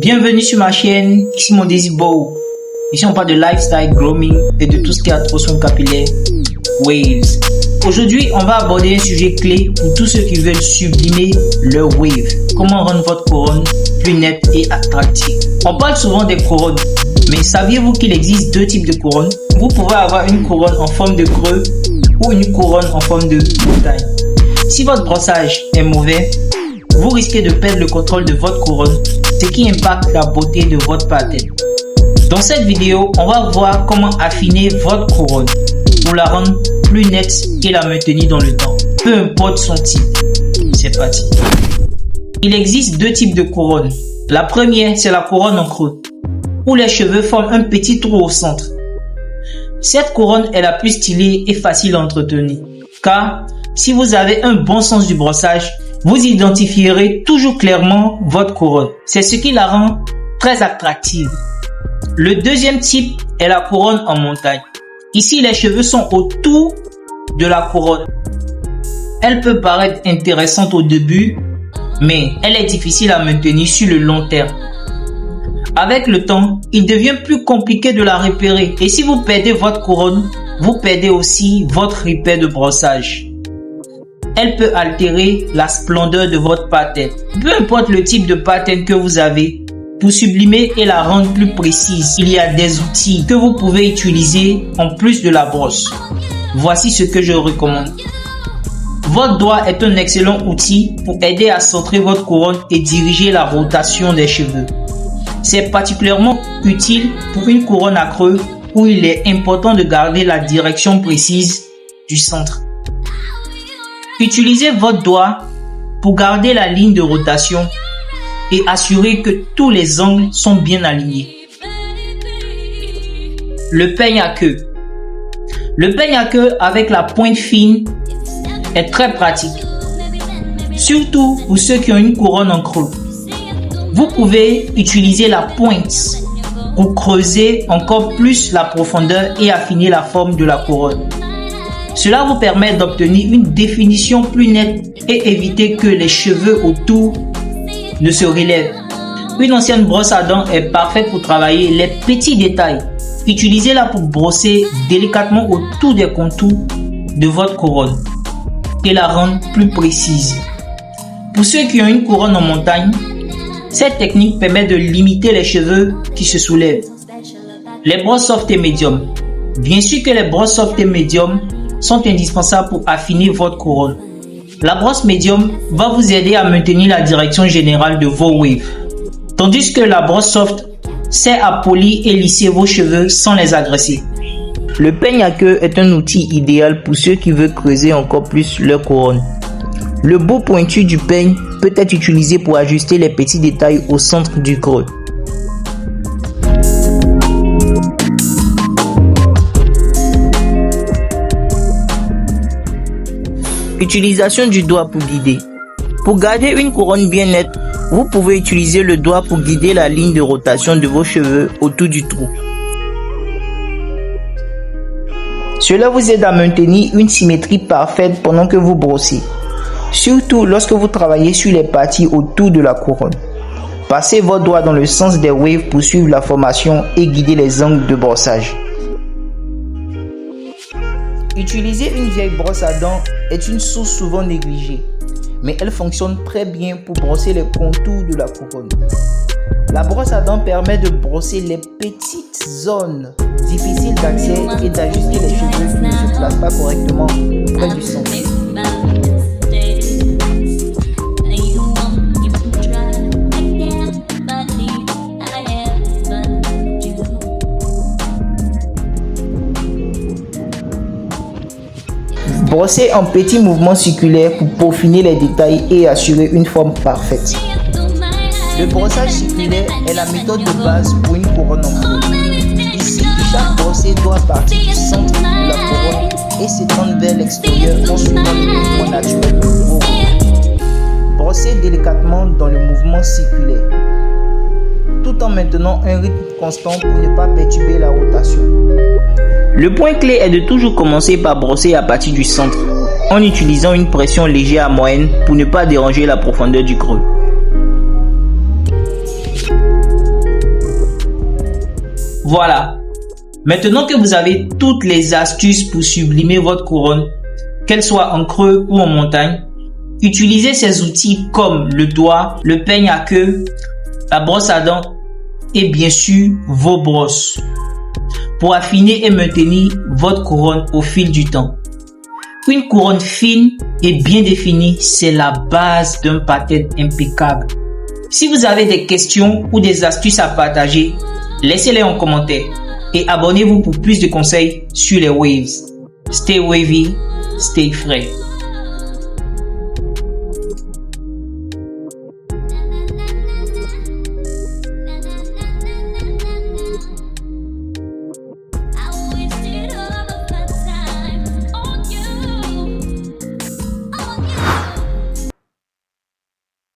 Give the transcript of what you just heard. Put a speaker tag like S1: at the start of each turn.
S1: Bienvenue sur ma chaîne, ici mon Desi Bow. Ici on parle de lifestyle, grooming et de tout ce qui a trop son capillaire, waves. Aujourd'hui on va aborder un sujet clé pour tous ceux qui veulent sublimer leur wave. Comment rendre votre couronne plus nette et attractive. On parle souvent des couronnes, mais saviez-vous qu'il existe deux types de couronnes? Vous pouvez avoir une couronne en forme de creux ou une couronne en forme de montagne. Si votre brossage est mauvais, vous risquez de perdre le contrôle de votre couronne, ce qui impacte la beauté de votre pattern. Dans cette vidéo, on va voir comment affiner votre couronne pour la rendre plus nette et la maintenir dans le temps, peu importe son type. C'est parti. Il existe deux types de couronnes. La première, c'est la couronne en creux, où les cheveux forment un petit trou au centre. Cette couronne est la plus stylée et facile à entretenir, car si vous avez un bon sens du brossage, vous identifierez toujours clairement votre couronne. C'est ce qui la rend très attractive. Le deuxième type est la couronne en montagne. Ici, les cheveux sont autour de la couronne. Elle peut paraître intéressante au début, mais elle est difficile à maintenir sur le long terme. Avec le temps, il devient plus compliqué de la repérer. Et si vous perdez votre couronne, vous perdez aussi votre repère de brossage. Elle peut altérer la splendeur de votre pattern. Peu importe le type de pattern que vous avez, pour sublimer et la rendre plus précise, il y a des outils que vous pouvez utiliser en plus de la brosse. Voici ce que je recommande. Votre doigt est un excellent outil pour aider à centrer votre couronne et diriger la rotation des cheveux. C'est particulièrement utile pour une couronne à creux où il est important de garder la direction précise du centre. Utilisez votre doigt pour garder la ligne de rotation et assurer que tous les angles sont bien alignés. Le peigne à queue. Le peigne à queue avec la pointe fine est très pratique, surtout pour ceux qui ont une couronne en creux. Vous pouvez utiliser la pointe pour creuser encore plus la profondeur et affiner la forme de la couronne. Cela vous permet d'obtenir une définition plus nette et éviter que les cheveux autour ne se relèvent. Une ancienne brosse à dents est parfaite pour travailler les petits détails. Utilisez-la pour brosser délicatement autour des contours de votre couronne et la rendre plus précise. Pour ceux qui ont une couronne en montagne, cette technique permet de limiter les cheveux qui se soulèvent. Les brosses soft et médium. Bien sûr que les brosses soft et médium sont indispensables pour affiner votre couronne. La brosse médium va vous aider à maintenir la direction générale de vos waves, tandis que la brosse soft sert à polir et lisser vos cheveux sans les agresser. Le peigne à queue est un outil idéal pour ceux qui veulent creuser encore plus leur couronne. Le bout pointu du peigne peut être utilisé pour ajuster les petits détails au centre du creux. Utilisation du doigt pour guider. Pour garder une couronne bien nette, vous pouvez utiliser le doigt pour guider la ligne de rotation de vos cheveux autour du trou. Cela vous aide à maintenir une symétrie parfaite pendant que vous brossez, surtout lorsque vous travaillez sur les parties autour de la couronne. Passez votre doigt dans le sens des waves pour suivre la formation et guider les angles de brossage. Utiliser une vieille brosse à dents est une source souvent négligée, mais elle fonctionne très bien pour brosser les contours de la couronne. La brosse à dents permet de brosser les petites zones difficiles d'accès et d'ajuster les cheveux qui ne se placent pas correctement près du centre. Brossez en petits mouvements circulaires pour peaufiner les détails et assurer une forme parfaite. Le brossage circulaire est la méthode de base pour une couronne en creux. Ici, chaque brossée doit partir du centre de la couronne et s'étendre vers l'extérieur en suivant le mouvement naturel de vos waves. Brossez délicatement dans le mouvement circulaire, tout en maintenant un rythme constant pour ne pas perturber la rotation. Le point clé est de toujours commencer par brosser à partir du centre, en utilisant une pression légère à moyenne pour ne pas déranger la profondeur du creux. Voilà. Maintenant que vous avez toutes les astuces pour sublimer votre couronne, qu'elle soit en creux ou en montagne, utilisez ces outils comme le doigt, le peigne à queue, la brosse à dents et bien sûr vos brosses pour affiner et maintenir votre couronne au fil du temps. Une couronne fine et bien définie, c'est la base d'un pattern impeccable. Si vous avez des questions ou des astuces à partager, laissez-les en commentaire et abonnez-vous pour plus de conseils sur les waves. Stay wavy, stay frais.